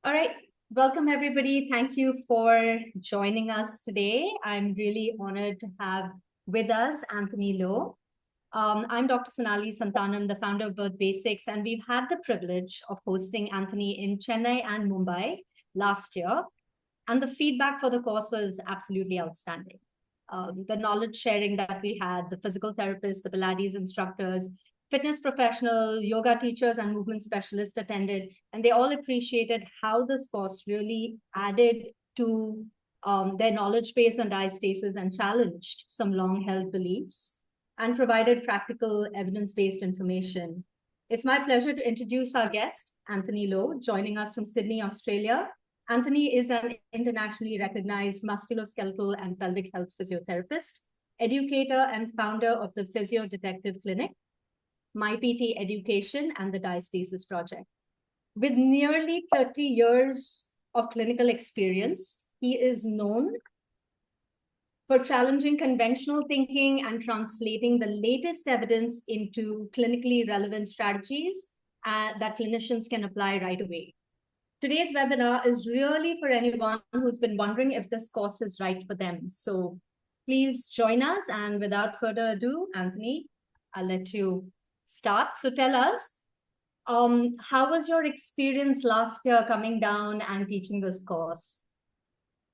All right. Welcome, everybody. Thank you for joining us today. I'm really honored to have with us Anthony Lowe. I'm Dr. Sonali Santanam, the founder of Birth Basics, and we've had the privilege of hosting Anthony in Chennai and Mumbai last year. And the feedback for the course was absolutely outstanding. The knowledge sharing that we had, the physical therapists, the Pilates instructors, fitness professional, yoga teachers, and movement specialists attended, and they all appreciated how this course really added to their knowledge base on diastasis and challenged some long-held beliefs and provided practical evidence-based information. It's my pleasure to introduce our guest, Anthony Lowe, joining us from Sydney, Australia. Anthony is an internationally recognized musculoskeletal and pelvic health physiotherapist, educator, and founder of the Physio Detective Clinic, MyPT Education, and the Diastasis Project. With nearly 30 years of clinical experience, he is known for challenging conventional thinking and translating the latest evidence into clinically relevant strategies that clinicians can apply right away. Today's webinar is really for anyone who's been wondering if this course is right for them. So please join us. And without further ado, Anthony, I'll let you start. So tell us, how was your experience last year coming down and teaching this course?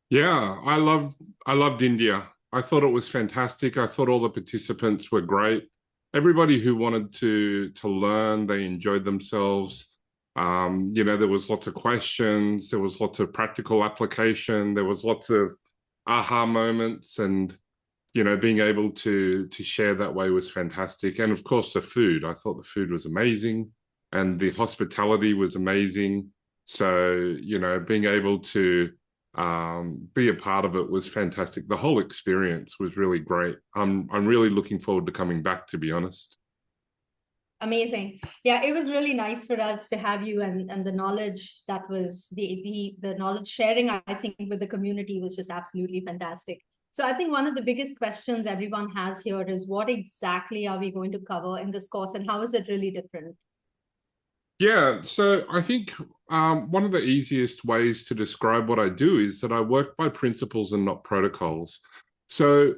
Yeah, I loved India. I thought it was fantastic. I thought all the participants were great. Everybody who wanted to learn, they enjoyed themselves. There was lots of questions, there was lots of practical application, there was lots of aha moments, and being able to share that way was fantastic. And of course, the food. I thought the food was amazing, and the hospitality was amazing. So, being able to be a part of it was fantastic. The whole experience was really great. I'm really looking forward to coming back, to be honest. Amazing. Yeah, it was really nice for us to have you, and the knowledge that was the knowledge sharing, I think, with the community was just absolutely fantastic. So I think one of the biggest questions everyone has here is, what exactly are we going to cover in this course, and how is it really different? Yeah, so I think one of the easiest ways to describe what I do is that I work by principles and not protocols. So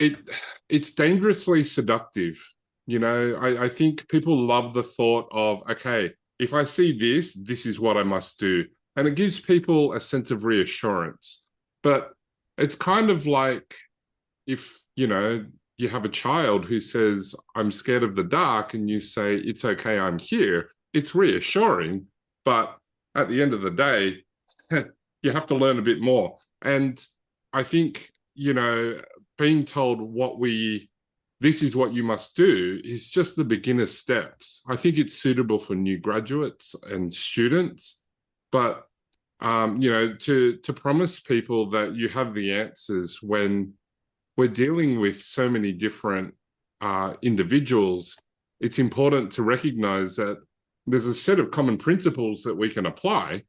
it's dangerously seductive. I think people love the thought of, okay, if I see this, this is what I must do. And it gives people a sense of reassurance. But it's kind of like if, you have a child who says, I'm scared of the dark, and you say, it's okay, I'm here. It's reassuring. But at the end of the day, you have to learn a bit more. And I think, being told this is what you must do is just the beginner steps. I think it's suitable for new graduates and students, but to promise people that you have the answers when we're dealing with so many different individuals, it's important to recognize that there's a set of common principles that we can apply.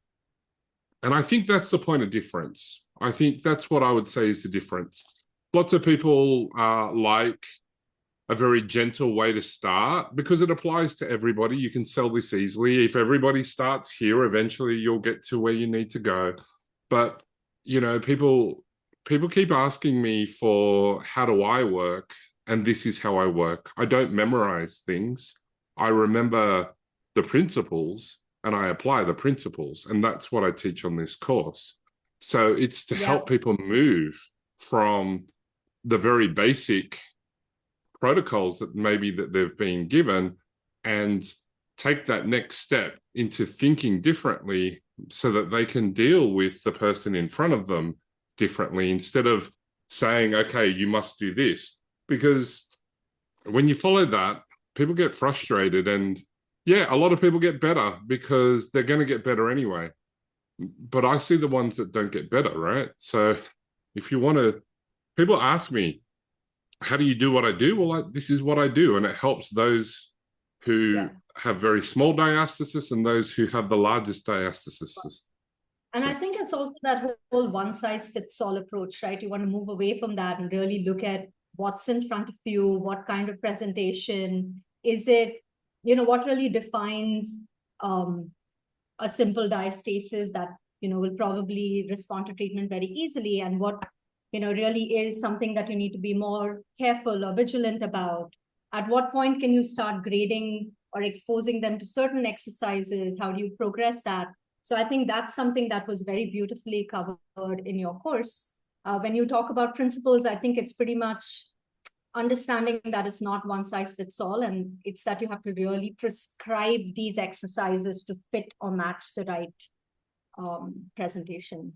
And I think that's the point of difference. I think that's what I would say is the difference. Lots of people like a very gentle way to start because it applies to everybody. You can sell this easily. If everybody starts here, eventually you'll get to where you need to go. But, people keep asking me for how do I work, and this is how I work. I don't memorize things. I remember the principles and I apply the principles, and that's what I teach on this course. So it's to help people move from the very basic protocols that they've been given and take that next step into thinking differently so that they can deal with the person in front of them differently, instead of saying, okay, you must do this. Because when you follow that, people get frustrated, and yeah, a lot of people get better because they're going to get better anyway. But I see the ones that don't get better, right? So if you want to, people ask me, how do you do what I do? Well, this is what I do. And it helps those who have very small diastasis and those who have the largest diastasis. And I think it's also that whole one-size-fits-all approach, right? You want to move away from that and really look at what's in front of you, what kind of presentation is it, what really defines a a simple diastasis that, will probably respond to treatment very easily, and what, really is something that you need to be more careful or vigilant about. At what point can you start grading or exposing them to certain exercises? How do you progress that? So I think that's something that was very beautifully covered in your course. When you talk about principles, I think it's pretty much understanding that it's not one size fits all, and it's that you have to really prescribe these exercises to fit or match the right presentation.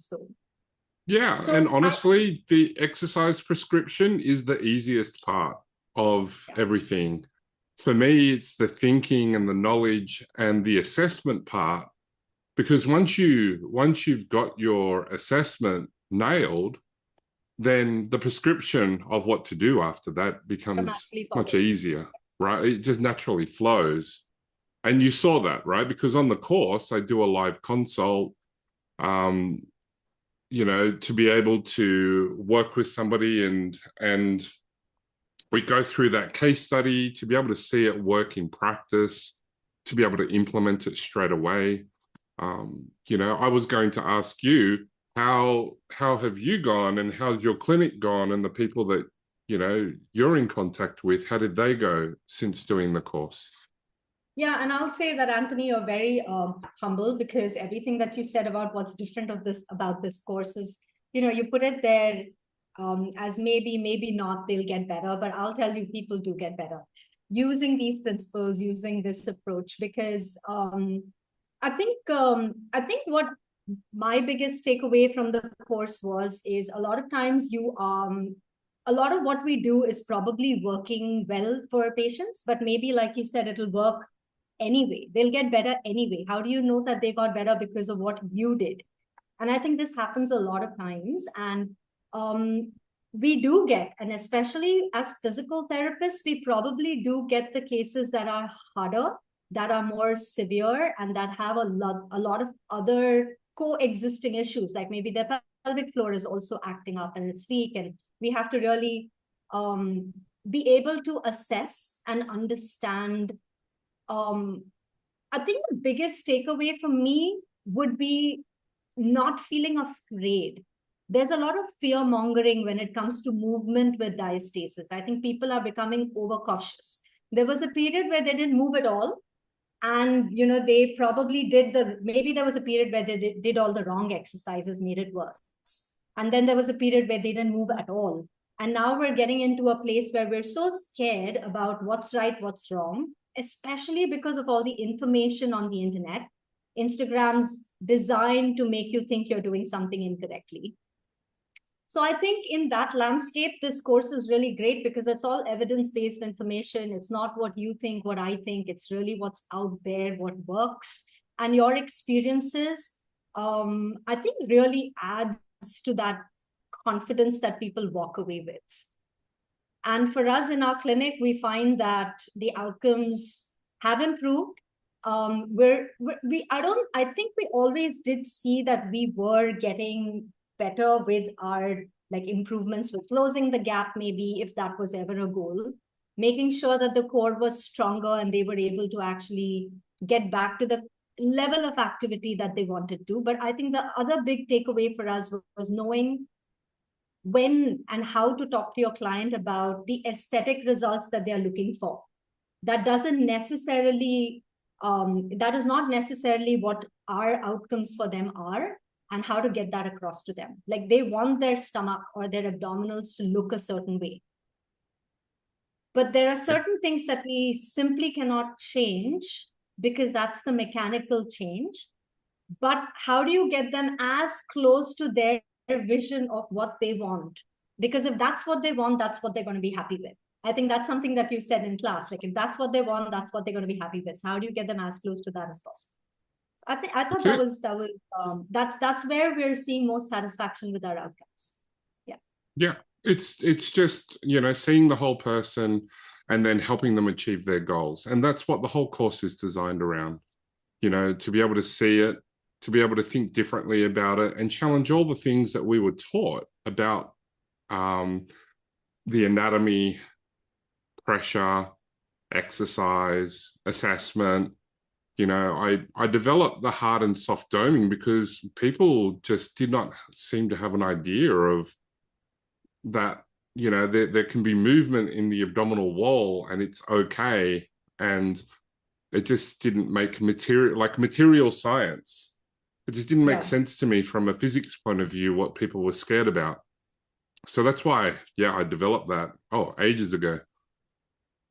Yeah, and honestly, the exercise prescription is the easiest part of everything. For me, it's the thinking and the knowledge and the assessment part, because once you've got your assessment nailed, then the prescription of what to do after that becomes much easier, right? It just naturally flows. And you saw that, right? Because on the course, I do a live consult, to be able to work with somebody and we go through that case study to be able to see it work in practice, to be able to implement it straight away. I was going to ask you, how have you gone, and how's your clinic gone, and the people that you're in contact with, how did they go since doing the course? Yeah, and I'll say that, Anthony, you're very humble, because everything that you said about what's different about this course is, you put it there as maybe not, they'll get better, but I'll tell you, people do get better using these principles, using this approach, because I think what my biggest takeaway from the course is a lot of times a lot of what we do is probably working well for patients, but maybe, like you said, it'll work anyway. They'll get better anyway. How do you know that they got better because of what you did? And I think this happens a lot of times. And we do get, and especially as physical therapists, we probably do get the cases that are harder, that are more severe, and that have a lot of other coexisting issues, like maybe their pelvic floor is also acting up and it's weak, and we have to really be able to assess and understand. I think the biggest takeaway for me would be not feeling afraid. There's a lot of fear mongering when it comes to movement with diastasis. I think people are becoming overcautious. There was a period where they didn't move at all. And, they probably maybe there was a period where they did all the wrong exercises, made it worse. And then there was a period where they didn't move at all. And now we're getting into a place where we're so scared about what's right, what's wrong, especially because of all the information on the internet. Instagram's designed to make you think you're doing something incorrectly. So I think in that landscape, this course is really great, because it's all evidence-based information. It's not what you think, what I think. It's really what's out there, what works. And your experiences, I think, really adds to that confidence that people walk away with. And for us in our clinic, we find that the outcomes have improved. I think we always did see that we were getting better with our improvements with closing the gap, maybe, if that was ever a goal, making sure that the core was stronger and they were able to actually get back to the level of activity that they wanted to. But I think the other big takeaway for us was knowing when and how to talk to your client about the aesthetic results that they are looking for. That doesn't necessarily, that is not necessarily what our outcomes for them are, and how to get that across to them. Like, they want their stomach or their abdominals to look a certain way. But there are certain things that we simply cannot change, because that's the mechanical change. But how do you get them as close to their vision of what they want? Because if that's what they want, that's what they're going to be happy with. I think that's something that you said in class. Like, if that's what they want, that's what they're going to be happy with. So how do you get them as close to that as possible? I thought that's where we're seeing most satisfaction with our outcomes. Yeah, it's just seeing the whole person and then helping them achieve their goals, and that's what the whole course is designed around. To be able to see it, to be able to think differently about it, and challenge all the things that we were taught about the anatomy, pressure, exercise, assessment, I developed the hard and soft doming because people just did not seem to have an idea of that, there can be movement in the abdominal wall and it's okay. And it just didn't make material science. It just didn't make sense to me from a physics point of view, what people were scared about. So that's why, I developed that, ages ago.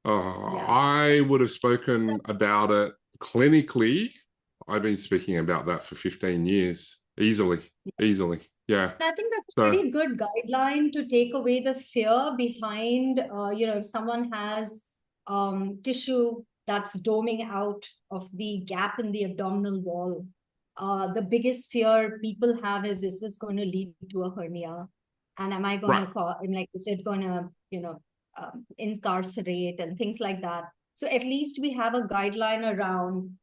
I would have spoken about it clinically. I've been speaking about that for 15 years, easily. Yeah. And I think that's a pretty good guideline to take away the fear behind, if someone has tissue that's doming out of the gap in the abdominal wall. The biggest fear people have is this going to lead to a hernia? And am I going to, is it going to, incarcerate and things like that? So at least we have a guideline around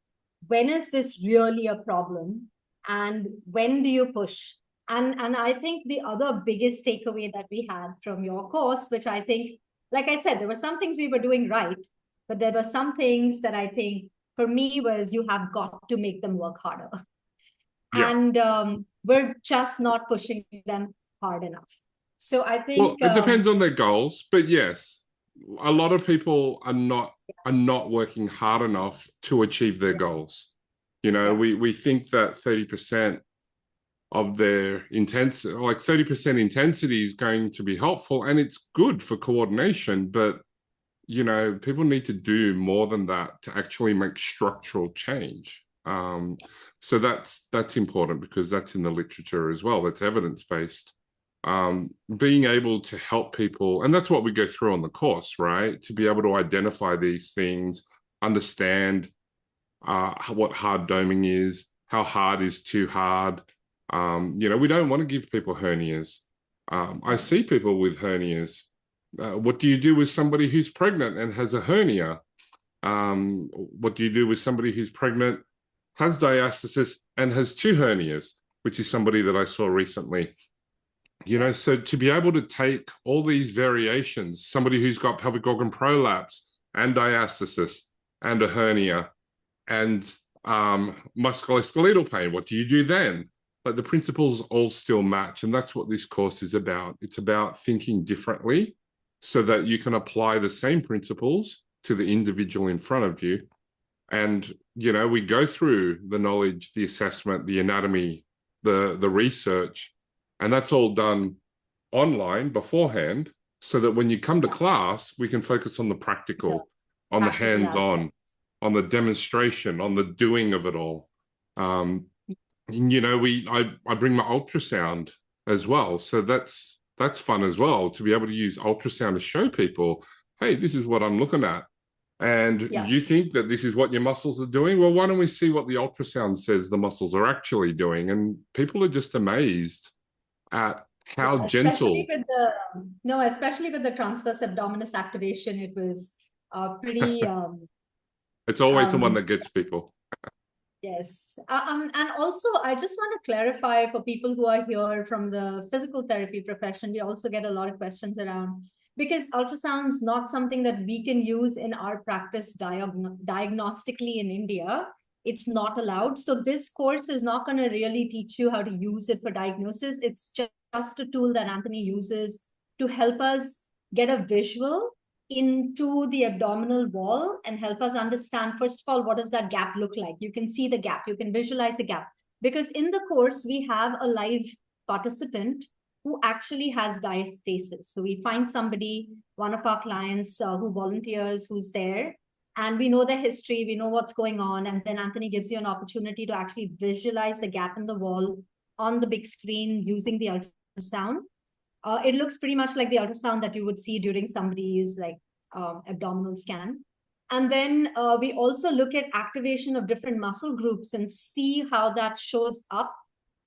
when is this really a problem and when do you push? And I think the other biggest takeaway that we had from your course, which I think, like I said, there were some things we were doing right, but there were some things that I think for me was you have got to make them work harder. Yeah. And we're just not pushing them hard enough. So I think it depends on their goals, but yes, a lot of people are not working hard enough to achieve their goals. We think that 30% of their intensity, like 30% intensity, is going to be helpful, and it's good for coordination, but people need to do more than that to actually make structural change. So that's important because that's in the literature as well. That's evidence-based. Being able to help people, and that's what we go through on the course, right? To be able to identify these things, understand what hard doming is, how hard is too hard. We don't want to give people hernias. I see people with hernias. What do you do with somebody who's pregnant and has a hernia? What do you do with somebody who's pregnant, has diastasis, and has 2 hernias, which is somebody that I saw recently? So to be able to take all these variations, somebody who's got pelvic organ prolapse and diastasis and a hernia and musculoskeletal pain, what do you do then? Like, the principles all still match, and that's what this course is about. It's about thinking differently so that you can apply the same principles to the individual in front of you. And, we go through the knowledge, the assessment, the anatomy, the research, and that's all done online beforehand so that when you come to class, we can focus on the practical, on the hands-on, on the demonstration, on the doing of it all. I bring my ultrasound as well. So that's fun as well, to be able to use ultrasound to show people, hey, this is what I'm looking at. And you think that this is what your muscles are doing? Well, why don't we see what the ultrasound says the muscles are actually doing? And people are just amazed at how gentle. Especially with the transverse abdominis activation, it was pretty... it's always the one that gets people. Yes. And also, I just want to clarify for people who are here from the physical therapy profession, we also get a lot of questions around, because ultrasound is not something that we can use in our practice diagnostically in India. It's not allowed. So this course is not going to really teach you how to use it for diagnosis. It's just a tool that Anthony uses to help us get a visual into the abdominal wall and help us understand, first of all, what does that gap look like? You can see the gap, you can visualize the gap, because in the course we have a live participant who actually has diastasis. So we find somebody, one of our clients who volunteers, who's there, and we know their history, we know what's going on, and then Anthony gives you an opportunity to actually visualize the gap in the wall on the big screen using the ultrasound. It looks pretty much like the ultrasound that you would see during somebody's abdominal scan. And then we also look at activation of different muscle groups and see how that shows up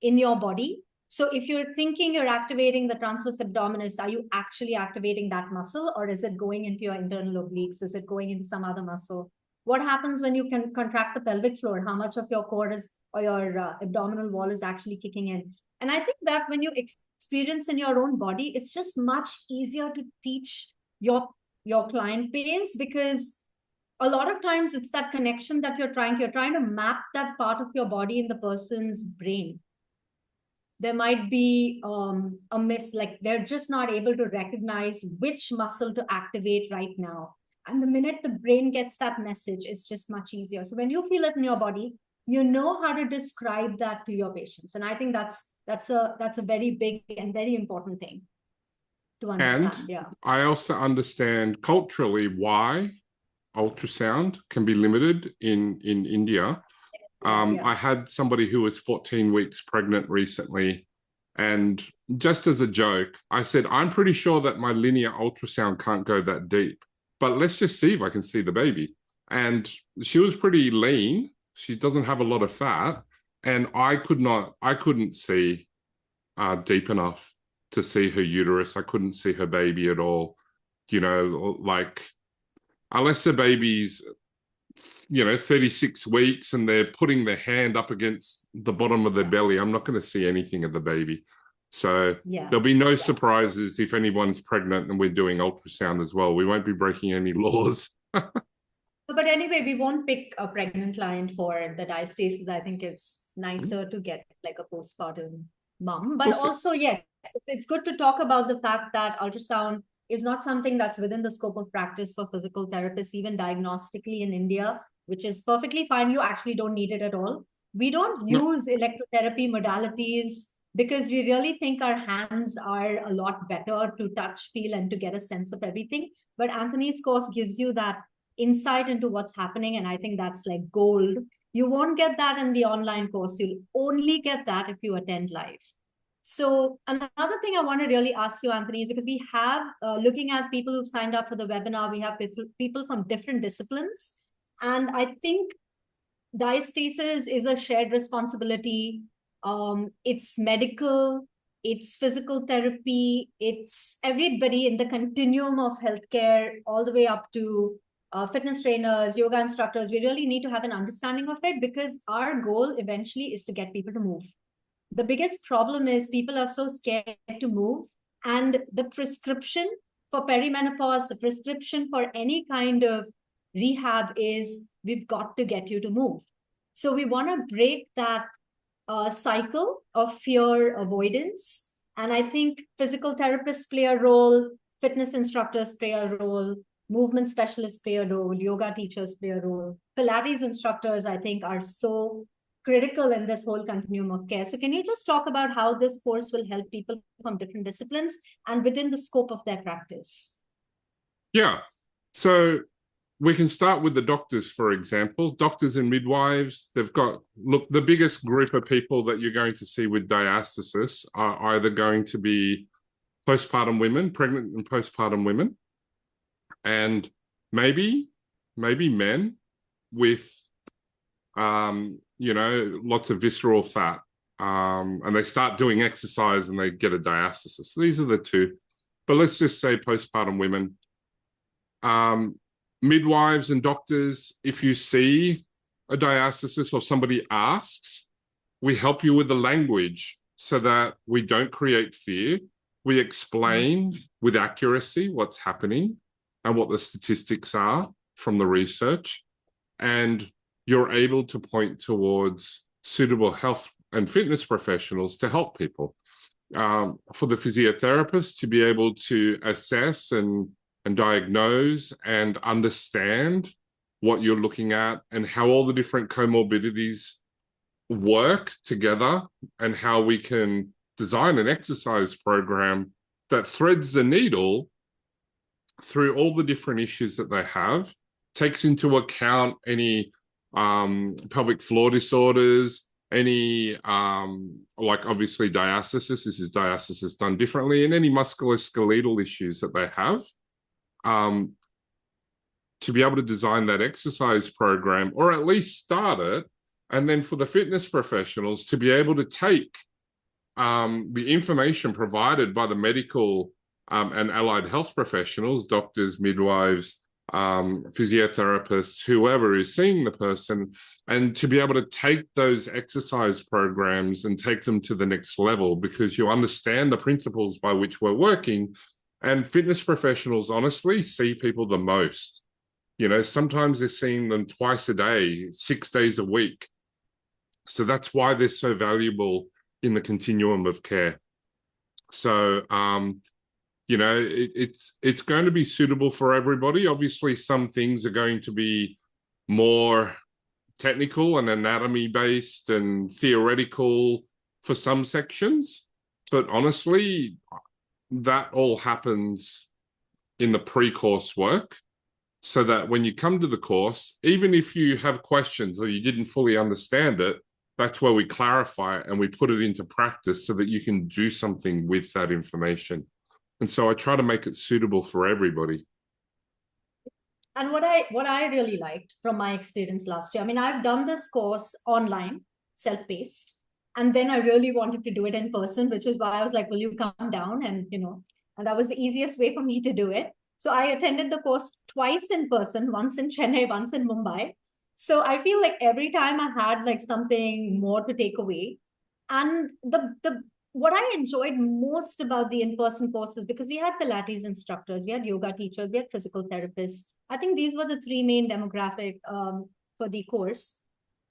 in your body. So if you're thinking you're activating the transverse abdominis, are you actually activating that muscle, or is it going into your internal obliques? Is it going into some other muscle? What happens when you can contract the pelvic floor? How much of your core is, or your abdominal wall is actually kicking in? And I think that when you experience in your own body, it's just much easier to teach your client base, because a lot of times it's that connection that you're trying to map that part of your body in the person's brain. There might be a miss, like they're just not able to recognize which muscle to activate right now. And the minute the brain gets that message, it's just much easier. So when you feel it in your body, you know how to describe that to your patients. And I think that's a very big and very important thing to understand. And Yeah. I also understand culturally why ultrasound can be limited in India. I had somebody who was 14 weeks pregnant recently, and just as a joke, I said, I'm pretty sure that my linear ultrasound can't go that deep, but let's just see if I can see the baby. And she was pretty lean. She doesn't have a lot of fat, and I couldn't see deep enough to see her uterus. I couldn't see her baby at all. You know, like, unless the baby's 36 weeks and they're putting their hand up against the bottom of their belly, I'm not going to see anything of the baby. So there'll be no surprises if anyone's pregnant and we're doing ultrasound as well. We won't be breaking any laws. But anyway, we won't pick a pregnant client for the diastasis. I think it's nicer to get like a postpartum mom. But also, yes, it's good to talk about the fact that ultrasound is not something that's within the scope of practice for physical therapists, even diagnostically in India, which is perfectly fine. You actually don't need it at all. We don't use electrotherapy modalities because we really think our hands are a lot better to touch, feel, and to get a sense of everything. But Anthony's course gives you that insight into what's happening, and I think that's like gold. You won't get that in the online course. You'll only get that if you attend live. So another thing I want to really ask you, Anthony, is because we have, looking at people who've signed up for the webinar, we have people from different disciplines. And I think diastasis is a shared responsibility. It's medical, it's physical therapy, it's everybody in the continuum of healthcare, all the way up to fitness trainers, yoga instructors. We really need to have an understanding of it because our goal eventually is to get people to move. The biggest problem is people are so scared to move, and the prescription for perimenopause, the prescription for any kind of rehab is we've got to get you to move. So we want to break that cycle of fear avoidance. And I think physical therapists play a role, fitness instructors play a role, movement specialists play a role, yoga teachers play a role. Pilates instructors, I think, are so critical in this whole continuum of care. So can you just talk about how this course will help people from different disciplines and within the scope of their practice? Yeah. So we can start with the doctors, for example. Doctors and midwives, they've got, look, the biggest group of people that you're going to see with diastasis are either going to be postpartum women, pregnant and postpartum women, and maybe men with, lots of visceral fat. And they start doing exercise and they get a diastasis. So these are the two. But let's just say postpartum women. Midwives and doctors, if you see a diastasis or somebody asks, we help you with the language so that we don't create fear. We explain with accuracy what's happening and what the statistics are from the research. And you're able to point towards suitable health and fitness professionals to help people. For the physiotherapist to be able to assess and diagnose and understand what you're looking at and how all the different comorbidities work together and how we can design an exercise program that threads the needle through all the different issues that they have, takes into account any pelvic floor disorders, any like obviously diastasis, this is diastasis done differently, and any musculoskeletal issues that they have. To be able to design that exercise program, or at least start it, and then for the fitness professionals to be able to take the information provided by the medical and allied health professionals, doctors, midwives, physiotherapists, whoever is seeing the person, and to be able to take those exercise programs and take them to the next level because you understand the principles by which we're working. And fitness professionals honestly see people the most. You know, sometimes they're seeing them twice a day, 6 days a week. So that's why they're so valuable in the continuum of care. So, you know, it's going to be suitable for everybody. Obviously, some things are going to be more technical and anatomy based and theoretical for some sections, but honestly, that all happens in the pre-course work, so that when you come to the course, even if you have questions or you didn't fully understand it, that's where we clarify it and we put it into practice so that you can do something with that information. And so I try to make it suitable for everybody. And what I really liked from my experience last year, I mean, I've done this course online, self-paced, and then I really wanted to do it in person, which is why I was like, will you come down? And and that was the easiest way for me to do it. So I attended the course twice in person, once in Chennai, once in Mumbai. So I feel like every time I had like something more to take away. And the what I enjoyed most about the in-person courses, because we had Pilates instructors, we had yoga teachers, we had physical therapists. I think these were the three main demographic for the course.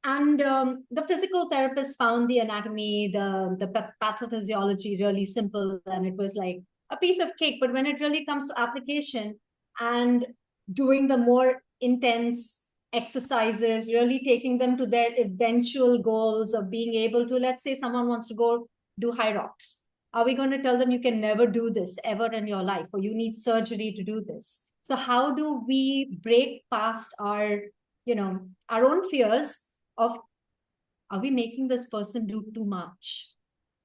And the physical therapist found the anatomy, the pathophysiology really simple, and it was like a piece of cake. But when it really comes to application and doing the more intense exercises, really taking them to their eventual goals of being able to, let's say someone wants to go do high rocks. Are we going to tell them you can never do this ever in your life, or you need surgery to do this? So how do we break past our, our own fears of, are we making this person do too much?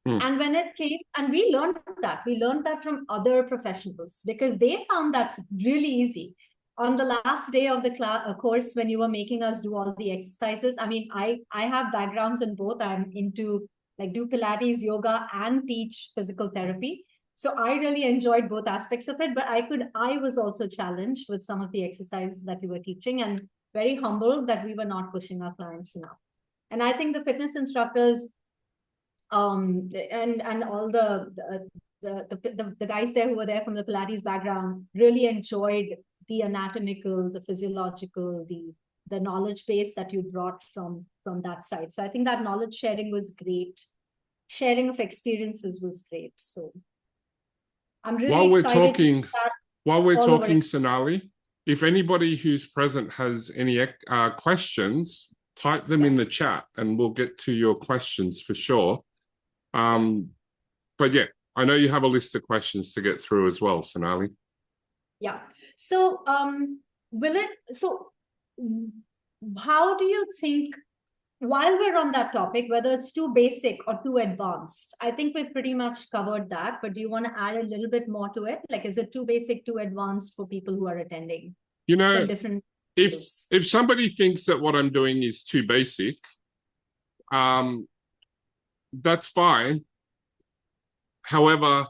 And when it came, and we learned that from other professionals, because they found that's really easy. On the last day of the course, when you were making us do all the exercises, I mean, I have backgrounds in both. I'm into like do Pilates, yoga, and teach physical therapy. So I really enjoyed both aspects of it, but I was also challenged with some of the exercises that we were teaching, and very humbled that we were not pushing our clients enough. And I think the fitness instructors and all the guys there who were there from the Pilates background really enjoyed the anatomical, the physiological, the knowledge base that you brought from that side. So I think that knowledge sharing was great. Sharing of experiences was great. So I'm really While we're excited talking, over Sonali, if anybody who's present has any questions, type them in the chat and we'll get to your questions for sure. But yeah, I know you have a list of questions to get through as well, Sonali. Yeah. So how do you think, while we're on that topic, whether it's too basic or too advanced? I think we've pretty much covered that, but do you want to add a little bit more to it? Like, is it too basic, too advanced for people who are attending? You know, different if somebody thinks that what I'm doing is too basic, that's fine. However,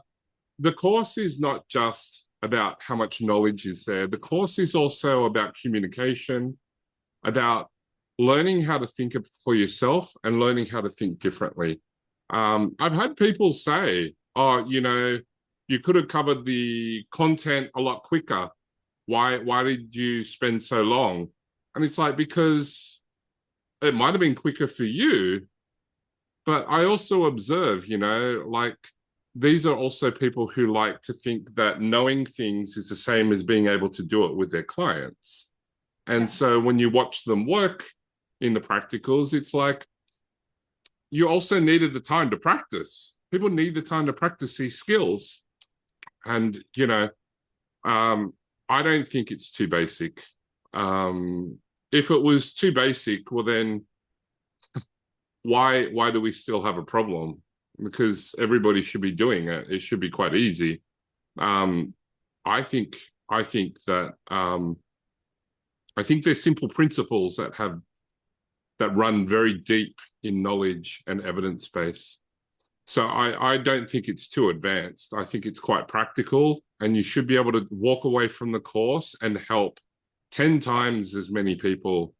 the course is not just about how much knowledge is there. The course is also about communication, about learning how to think for yourself and learning how to think differently. I've had people say, oh, you could have covered the content a lot quicker. Why did you spend so long? And it's like, because it might have been quicker for you, but I also observe, like, these are also people who like to think that knowing things is the same as being able to do it with their clients. And so when you watch them work in the practicals, it's like you also needed the time to practice. People need the time to practice these skills. And, I don't think it's too basic. If it was too basic, well, then why do we still have a problem? Because everybody should be doing it. It should be quite easy. I think that I think there's simple principles that run very deep in knowledge and evidence base. So I don't think it's too advanced. I think it's quite practical, and you should be able to walk away from the course and help 10 times as many people,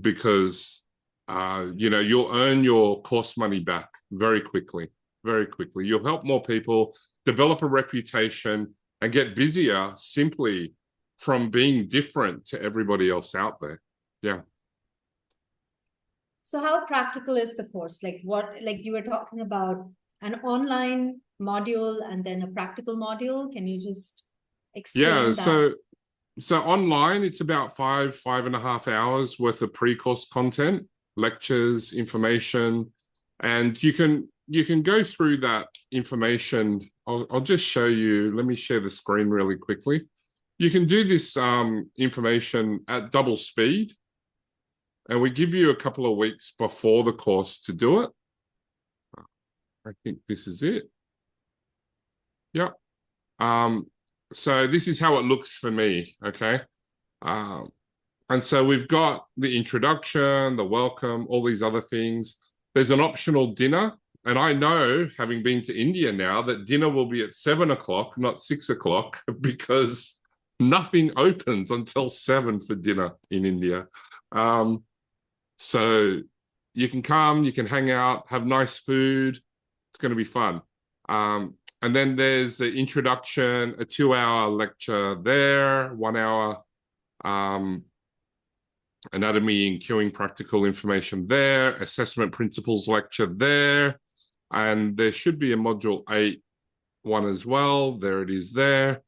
because you'll earn your course money back very quickly. You'll help more people, develop a reputation, and get busier simply from being different to everybody else out there. Yeah. So how practical is the course? Like you were talking about an online module and then a practical module. Can you just Yeah. explain that? So online, it's about 5.5 hours worth of pre-course content, lectures, information, and you can go through that information. I'll just show you. Let me share the screen really quickly. You can do this information at double speed, and we give you a couple of weeks before the course to do it. I think this is it. Yep. So this is how it looks for me. Okay. Um, And so we've got the introduction, the welcome, all these other things. There's an optional dinner. And I know, having been to India now, that dinner will be at 7 o'clock, not 6 o'clock, because nothing opens until 7 for dinner in India. So you can come, you can hang out, have nice food. It's going to be fun. And then there's the introduction, a 2-hour lecture there, 1 hour. Anatomy and queuing practical information there, assessment principles lecture there, and there should be a module 8 one as well. There it is there.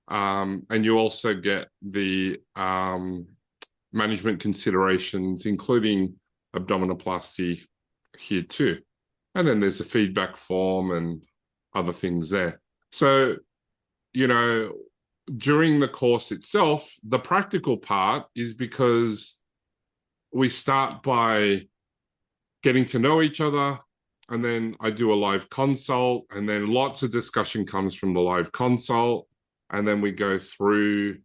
And you also get the management considerations, including abdominoplasty here too. And then there's a feedback form and other things there. So, you know, during the course itself, the practical part is because we start by getting to know each other, and then I do a live consult, and then lots of discussion comes from the live consult, and then we go through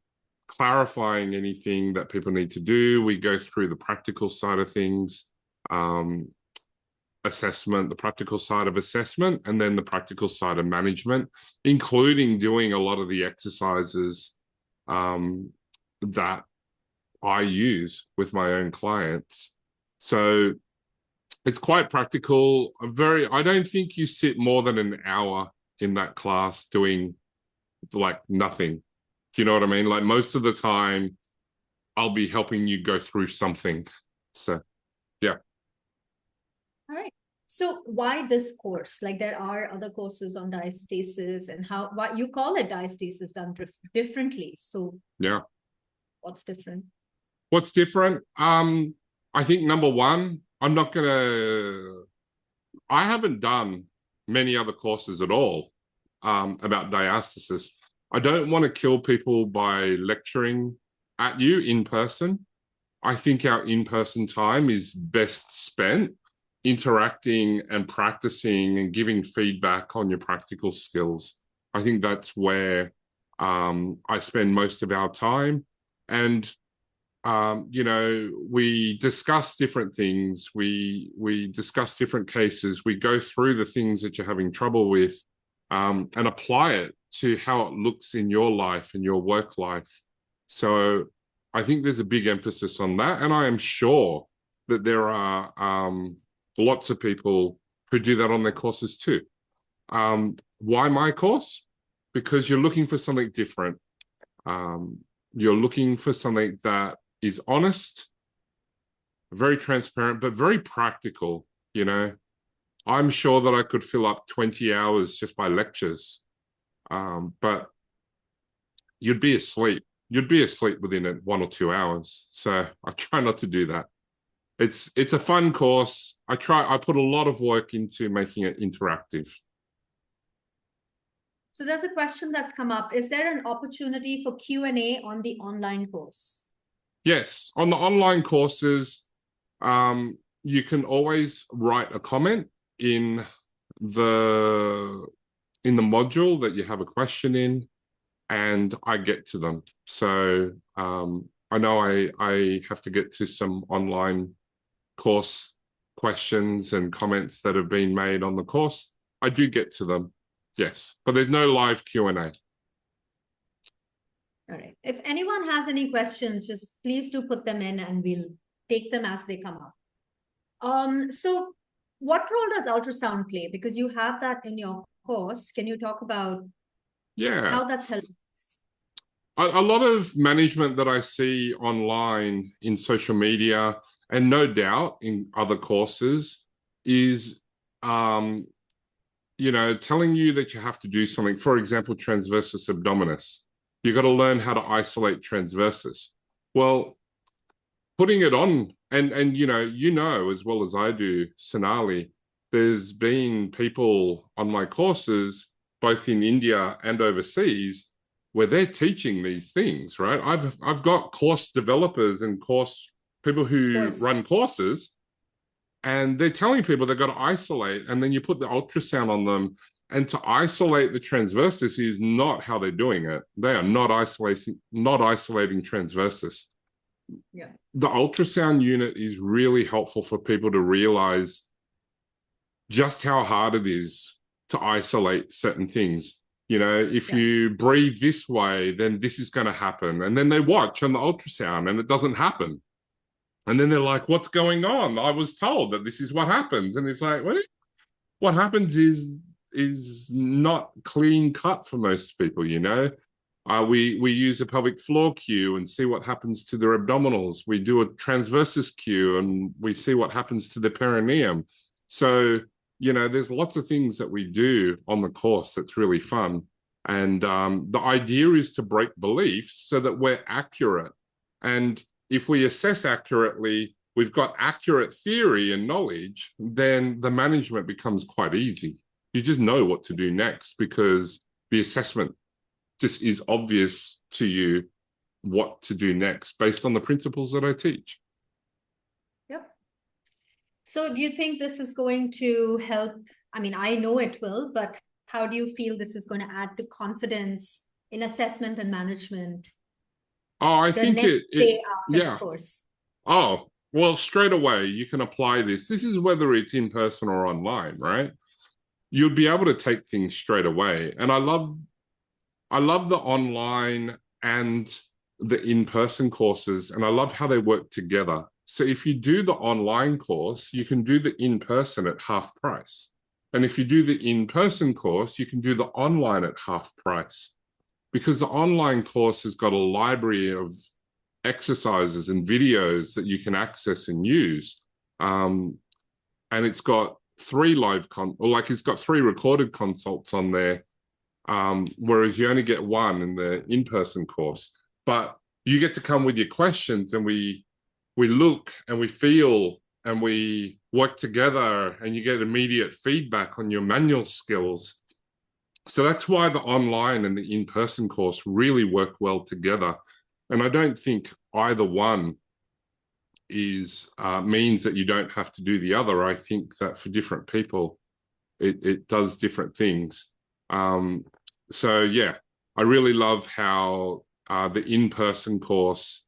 clarifying anything that people need to do. We go through the practical side of things, assessment, the practical side of assessment, and then the practical side of management, including doing a lot of the exercises that I use with my own clients. So it's quite practical. I don't think you sit more than an hour in that class doing like nothing. Do you know what I mean? Like most of the time, I'll be helping you go through something. So, yeah. All right. So why this course? Like there are other courses on diastasis and why you call it diastasis done differently. So Yeah. what's different? What's different? I think number one, I haven't done many other courses at all about diastasis. I don't want to kill people by lecturing at you in person. I think our in-person time is best spent interacting and practicing and giving feedback on your practical skills. I think that's where I spend most of our time. And we discuss different things. We discuss different cases. We go through the things that you're having trouble with, and apply it to how it looks in your life and your work life. So I think there's a big emphasis on that. And I am sure that there are lots of people who do that on their courses too. Why my course? Because you're looking for something different. You're looking for something that is honest, very transparent, but very practical. You know, I'm sure that I could fill up 20 hours just by lectures, but you'd be asleep. You'd be asleep within 1 or 2 hours. So I try not to do that. It's a fun course. I put a lot of work into making it interactive. So there's a question that's come up. Is there an opportunity for Q&A on the online course? Yes, on the online courses, you can always write a comment in the module that you have a question in, and I get to them. So I know I have to get to some online course questions and comments that have been made on the course. I do get to them, yes, but there's no live Q&A. All right. If anyone has any questions, just please do put them in and we'll take them as they come up. So what role does ultrasound play? Because you have that in your course. Can you talk about how that's helped? a lot of management that I see online in social media, and no doubt in other courses, is telling you that you have to do something. For example, transversus abdominis. You've got to learn how to isolate transversus. Well, putting it on, and as well as I do, Sonali, there's been people on my courses, both in India and overseas, where they're teaching these things, right? I've got course developers and course people who run courses, and they're telling people they've got to isolate, and then you put the ultrasound on them. And to isolate the transversus is not how they're doing it. They are not isolating transversus. Yeah. The ultrasound unit is really helpful for people to realize just how hard it is to isolate certain things. If you breathe this way, then this is going to happen. And then they watch on the ultrasound and it doesn't happen. And then they're like, what's going on? I was told that this is what happens. And it's like, what happens is not clean cut for most people, we use a pelvic floor cue and see what happens to their abdominals. We do a transversus cue and we see what happens to the perineum. So, there's lots of things that we do on the course that's really fun. And the idea is to break beliefs so that we're accurate. And if we assess accurately, we've got accurate theory and knowledge, then the management becomes quite easy. You just know what to do next because the assessment just is obvious to you what to do next based on the principles that I teach. Yep. So do you think this is going to help? I mean, I know it will, but how do you feel this is going to add to confidence in assessment and management? Oh, I think it after the course. Oh, well, straight away, you can apply this. This is whether it's in person or online, right? You'll be able to take things straight away. And I love the online and the in-person courses, and I love how they work together. So if you do the online course, you can do the in-person at half price. And if you do the in-person course, you can do the online at half price. Because the online course has got a library of exercises and videos that you can access and use. And it's got it's got 3 recorded consults on there, whereas you only get 1 in the in-person course. But you get to come with your questions, and we look and we feel and we work together, and you get immediate feedback on your manual skills. So that's why the online and the in-person course really work well together. And I don't think either one means that you don't have to do the other. I think that for different people, it does different things. So yeah, I really love how the in-person course,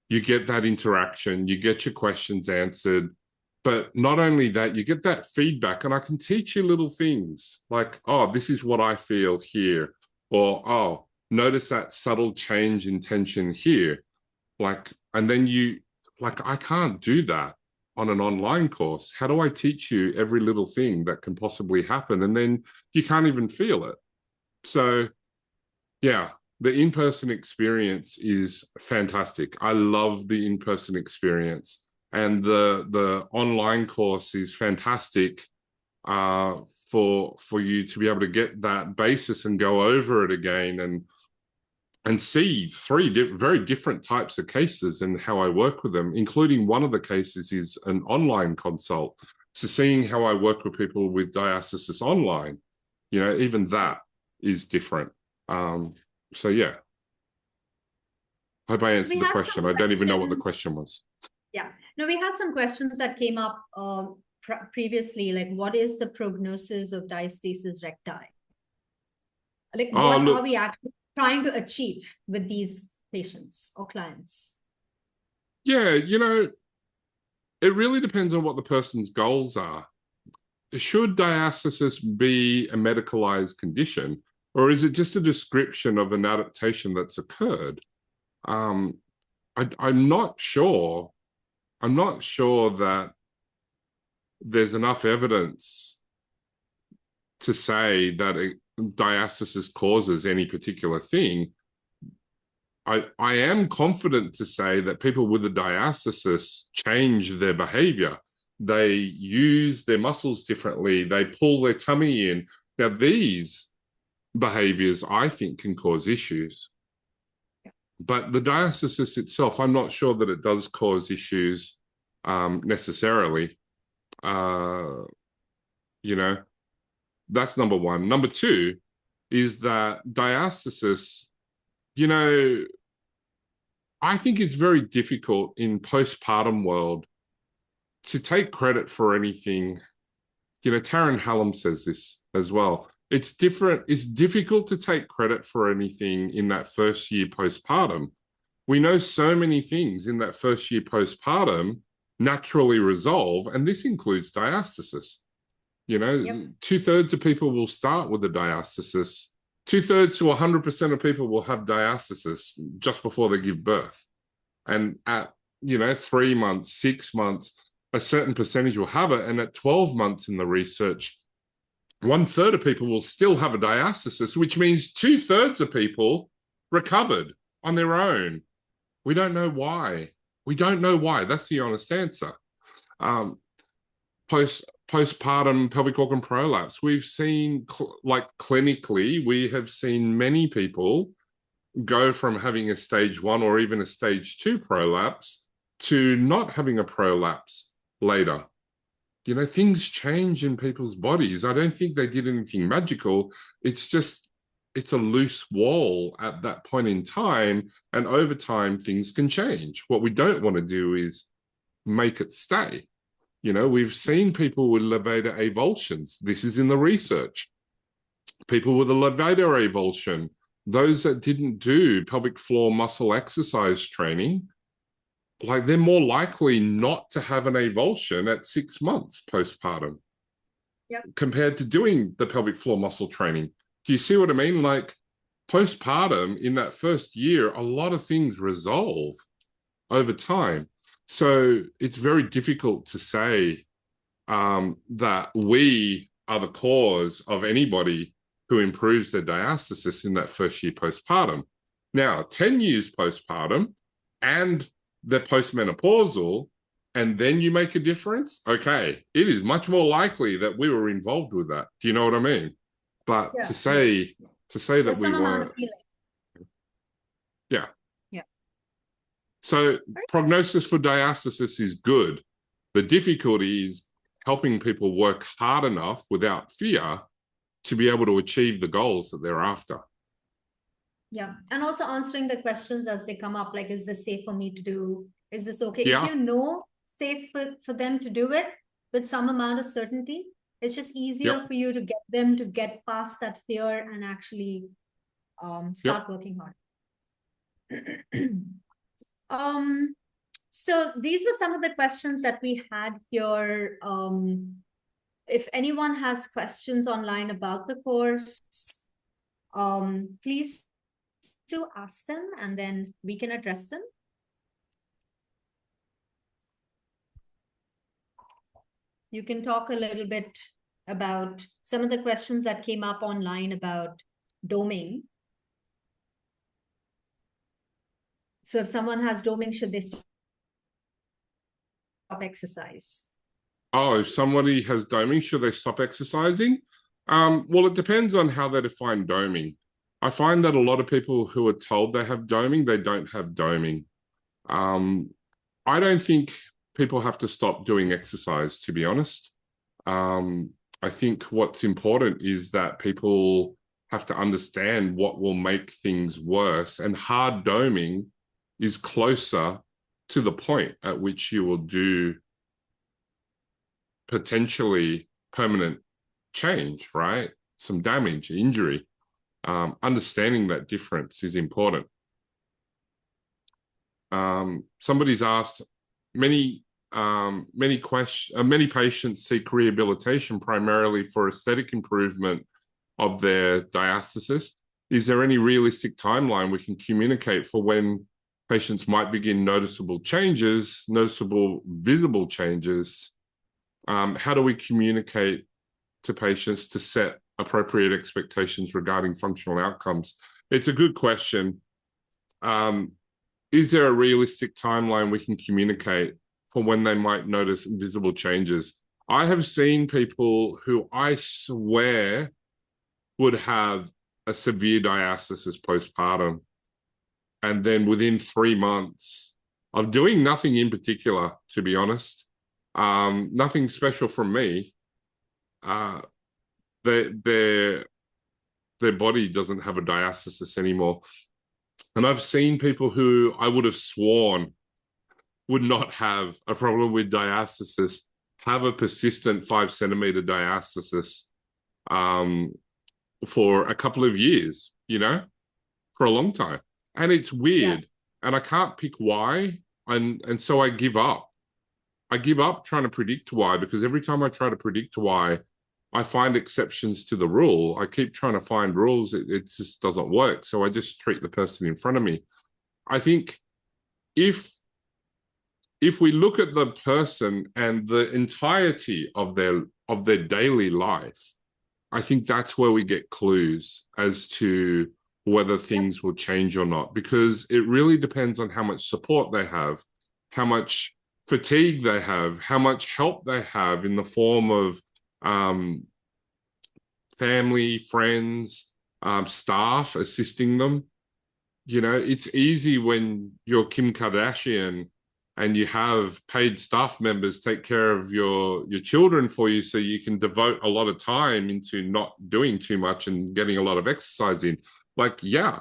you get that interaction, you get your questions answered, but not only that, you get that feedback, and I can teach you little things like, oh, this is what I feel here, or, oh, notice that subtle change in tension here. And then I can't do that on an online course. How do I teach you every little thing that can possibly happen? And then you can't even feel it. So yeah, the in-person experience is fantastic. I love the in-person experience. And the online course is fantastic for you to be able to get that basis and go over it again and see 3 very different types of cases and how I work with them, including one of the cases is an online consult. So seeing how I work with people with diastasis online, even that is different. So yeah. I hope I answered the question. I don't even know what the question was. Yeah. No, we had some questions that came up previously, like what is the prognosis of diastasis recti? Like what are we actually trying to achieve with these patients or clients? Yeah, it really depends on what the person's goals are. Should diastasis be a medicalized condition, or is it just a description of an adaptation that's occurred? I'm not sure. I'm not sure that there's enough evidence to say that diastasis causes any particular thing. I am confident to say that people with a diastasis change their behavior. They use their muscles differently. They pull their tummy in. Now, these behaviors, I think, can cause issues. But the diastasis itself, I'm not sure that it does cause issues necessarily. Uh, you know, that's number one. Number two is that diastasis, you know, I think it's very difficult in postpartum world to take credit for anything. You know, Taryn Hallam says this as well. It's different. It's difficult to take credit for anything in that first year postpartum. We know so many things in that first year postpartum naturally resolve, and this includes diastasis. You know, Yep. 2/3 of people will start with a diastasis. 2/3 to 100% of people will have diastasis just before they give birth. And at, 3 months, 6 months, a certain percentage will have it. And at 12 months in the research, 1/3 of people will still have a diastasis, which means 2/3 of people recovered on their own. We don't know why. We don't know why. That's the honest answer. Postpartum pelvic organ prolapse. We've seen, clinically, we have seen many people go from having a stage 1 or even a stage 2 prolapse to not having a prolapse later. You know, things change in people's bodies. I don't think they did anything magical. It's a loose wall at that point in time. And over time, things can change. What we don't want to do is make it stay. You know, we've seen people with levator avulsions. This is in the research. People with a levator avulsion, those that didn't do pelvic floor muscle exercise training, like they're more likely not to have an avulsion at 6 months postpartum. Yep. Compared to doing the pelvic floor muscle training. Do you see what I mean? Like postpartum in that first year, a lot of things resolve over time. So it's very difficult to say that we are the cause of anybody who improves their diastasis in that first year postpartum. Now, 10 years postpartum and they're postmenopausal, and then you make a difference, okay, it is much more likely that we were involved with that. Do you know what I mean? But to say that we weren't. Yeah. Yeah. So prognosis for diastasis is good. The difficulty is helping people work hard enough without fear to be able to achieve the goals that they're after. Yeah. And also answering the questions as they come up, like, is this safe for me to do? Is this okay? Yeah. If you know safe for them to do it with some amount of certainty, it's just easier for you to get them to get past that fear and actually start working hard. So these were some of the questions that we had here. If anyone has questions online about the course, please do ask them and then we can address them. You can talk a little bit about some of the questions that came up online about doming. So if someone has doming, should they stop exercise? Oh, if somebody has doming, should they stop exercising? Well, it depends on how they define doming. I find that a lot of people who are told they have doming, they don't have doming. I don't think people have to stop doing exercise, to be honest. I think what's important is that people have to understand what will make things worse, and hard doming is closer to the point at which you will do potentially permanent change, right? Some damage, injury. Understanding that difference is important. Somebody's asked, many patients seek rehabilitation primarily for aesthetic improvement of their diastasis. Is there any realistic timeline we can communicate for when patients might begin noticeable visible changes? How do we communicate to patients to set appropriate expectations regarding functional outcomes? It's a good question. is there a realistic timeline we can communicate for when they might notice visible changes? I have seen people who I swear would have a severe diastasis postpartum, and then within 3 months of doing nothing in particular, to be honest, nothing special from me, uh, their body doesn't have a diastasis anymore. And I've seen people who I would have sworn would not have a problem with diastasis have a persistent 5 centimeter diastasis for a couple of years, for a long time. And it's weird. And I can't pick why. And so I give up. I give up trying to predict why, because every time I try to predict why, I find exceptions to the rule. I keep trying to find rules. It just doesn't work. So I just treat the person in front of me. I think if we look at the person and the entirety of their daily life, I think that's where we get clues as to whether things will change or not, because it really depends on how much support they have, how much fatigue they have, how much help they have in the form of family, friends, staff assisting them. It's easy when you're Kim Kardashian and you have paid staff members take care of your children for you, so you can devote a lot of time into not doing too much and getting a lot of exercise in. That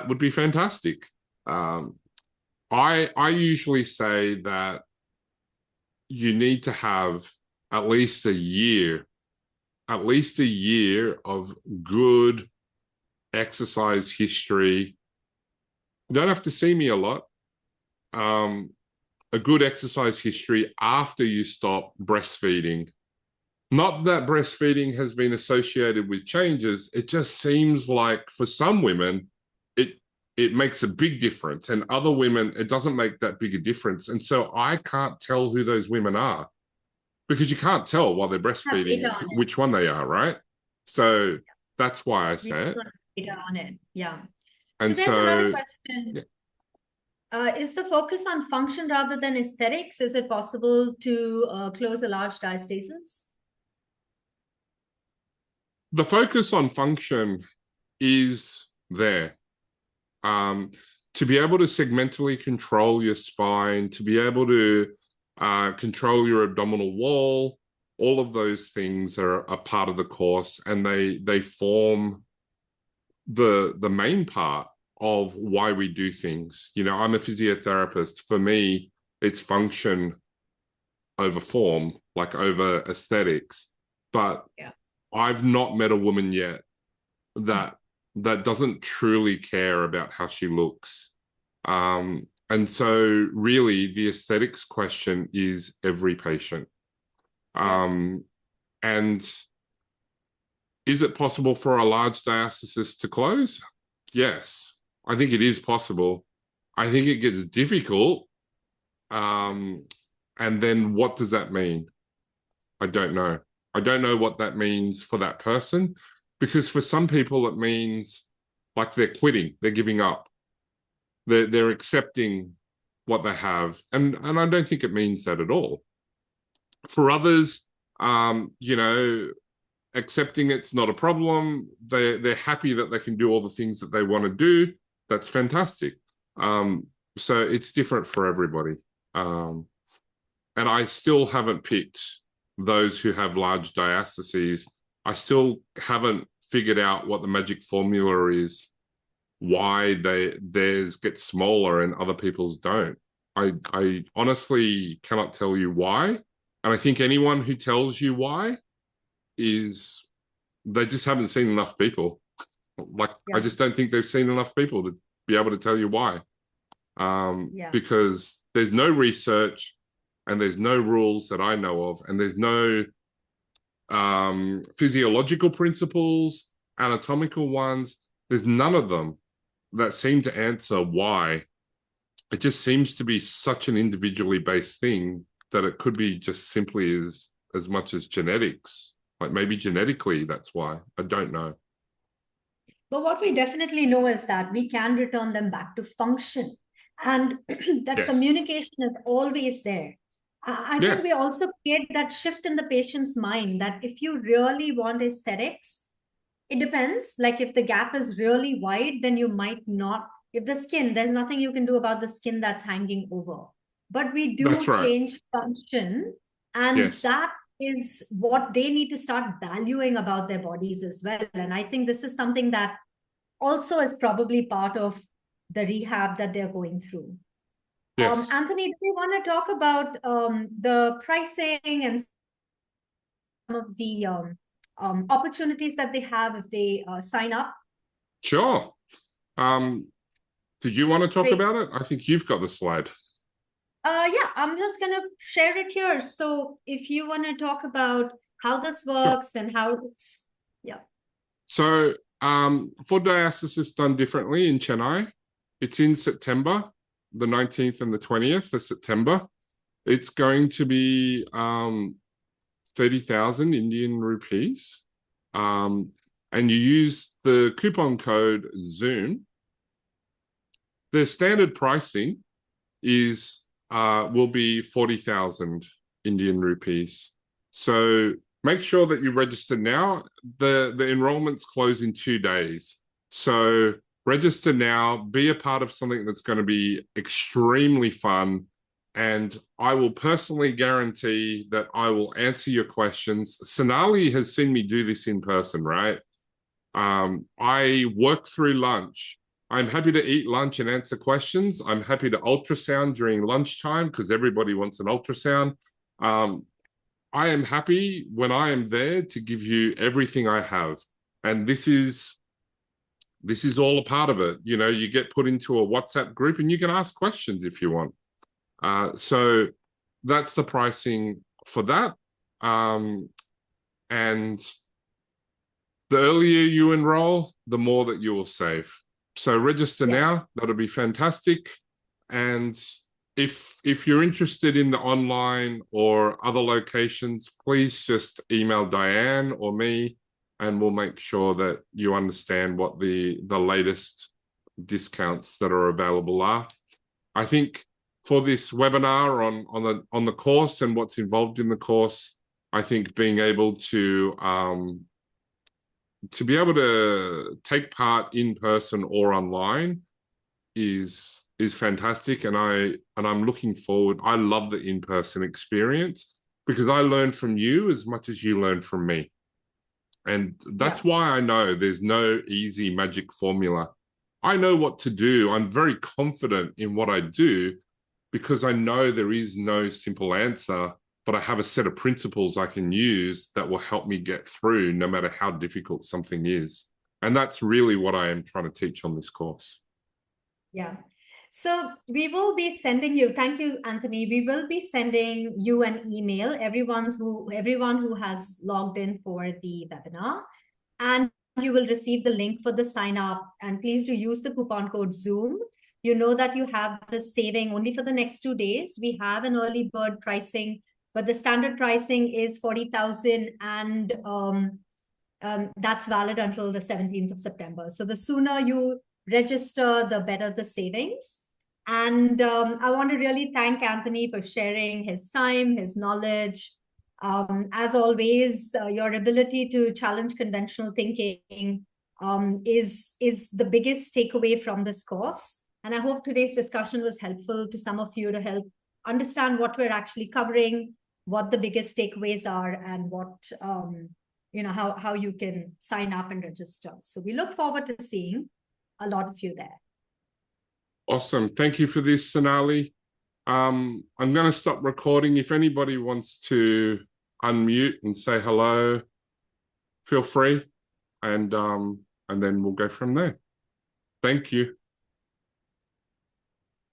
would be fantastic. I usually say that you need to have at least a year of good exercise history. You don't have to see me a lot. A good exercise history after you stop breastfeeding. Not that breastfeeding has been associated with changes. It just seems like for some women, it makes a big difference, and other women, it doesn't make that big a difference. And so I can't tell who those women are, because you can't tell while they're breastfeeding which one they are, right? So that's why I say it. Data on it, yeah. And so there's another question. Is the focus on function rather than aesthetics? Is it possible to close a large diastasis? The focus on function is there. To be able to segmentally control your spine, to be able to control your abdominal wall, all of those things are a part of the course, and they form the main part of why we do things. I'm a physiotherapist. For me, it's function over form, like over aesthetics. But I've not met a woman yet that doesn't truly care about how she looks. And so really the aesthetics question is every patient. And is it possible for a large diastasis to close? Yes, I think it is possible. I think it gets difficult. And then what does that mean? I don't know. I don't know what that means for that person, because for some people it means like they're quitting, they're giving up, they're accepting what they have, and I don't think it means that at all. For others, accepting it's not a problem. They're happy that they can do all the things that they want to do. That's fantastic. So it's different for everybody. And I still haven't picked those who have large diastases. I still haven't figured out what the magic formula is, why theirs get smaller and other people's don't. I honestly cannot tell you why. And I think anyone who tells you why is they just haven't seen enough people. I just don't think they've seen enough people to be able to tell you why. Because there's no research and there's no rules that I know of, and there's no physiological principles, anatomical ones. There's none of them that seem to answer why. It just seems to be such an individually based thing that it could be just simply as much as genetics. Like maybe genetically, that's why. I don't know. But what we definitely know is that we can return them back to function, and that Yes. communication is always there. I think we Yes. also create that shift in the patient's mind that if you really want aesthetics, it depends. Like if the gap is really wide, then you might not. If the skin, there's nothing you can do about the skin that's hanging over. But we That's do right. change function, and Yes. that is what they need to start valuing about their bodies as well. And I think this is something that also is probably part of the rehab that they're going through. Yes. Anthony, do you want to talk about the pricing and some of the opportunities that they have if they sign up? Sure. Um, did you want to talk Great. about it? I think you've got the slide. Yeah, I'm just going to share it here. So if you want to talk about how this Sure. works and how it's, yeah. So for diastasis done differently in Chennai, it's in September, the 19th and the 20th of September. It's going to be 30,000 Indian rupees. And you use the coupon code Zoom. The standard pricing is will be 40,000 Indian rupees. So make sure that you register now. The enrollments close in 2 days. So register now, be a part of something that's going to be extremely fun. And I will personally guarantee that I will answer your questions. Sonali has seen me do this in person, right? I work through lunch. I'm happy to eat lunch and answer questions. I'm happy to ultrasound during lunchtime because everybody wants an ultrasound. Um, I am happy when I am there to give you everything I have. And this is all a part of it. You know, you get put into a WhatsApp group and you can ask questions if you want. So that's the pricing for that. And the earlier you enroll, the more that you will save. So register Yeah. now. That'll be fantastic. And if you're interested in the online or other locations, please just email Diane or me, and we'll make sure that you understand what the latest discounts that are available are. I think for this webinar on the course and what's involved in the course, I think being able to be able to take part in person or online is fantastic, and I'm looking forward. I love the in-person experience because I learn from you as much as you learn from me, and Yeah. that's why I know there's no easy magic formula. I know what to do. I'm very confident in what I do because I know there is no simple answer, but I have a set of principles I can use that will help me get through no matter how difficult something is. And that's really what I am trying to teach on this course. Yeah. So we will be sending you, thank you, Anthony. We will be sending you an email, everyone who has logged in for the webinar. And you will receive the link for the sign up. And please do use the coupon code Zoom. You know that you have the saving only for the next 2 days. We have an early bird pricing, but the standard pricing is 40,000, and that's valid until the 17th of September. So the sooner you register, the better the savings. And I want to really thank Anthony for sharing his time, his knowledge. As always, your ability to challenge conventional thinking is the biggest takeaway from this course. And I hope today's discussion was helpful to some of you to help understand what we're actually covering, what the biggest takeaways are, and what how you can sign up and register. So we look forward to seeing a lot of you there. Awesome. Thank you for this, Sonali. I'm going to stop recording. If anybody wants to unmute and say hello, feel free, and then we'll go from there. Thank you.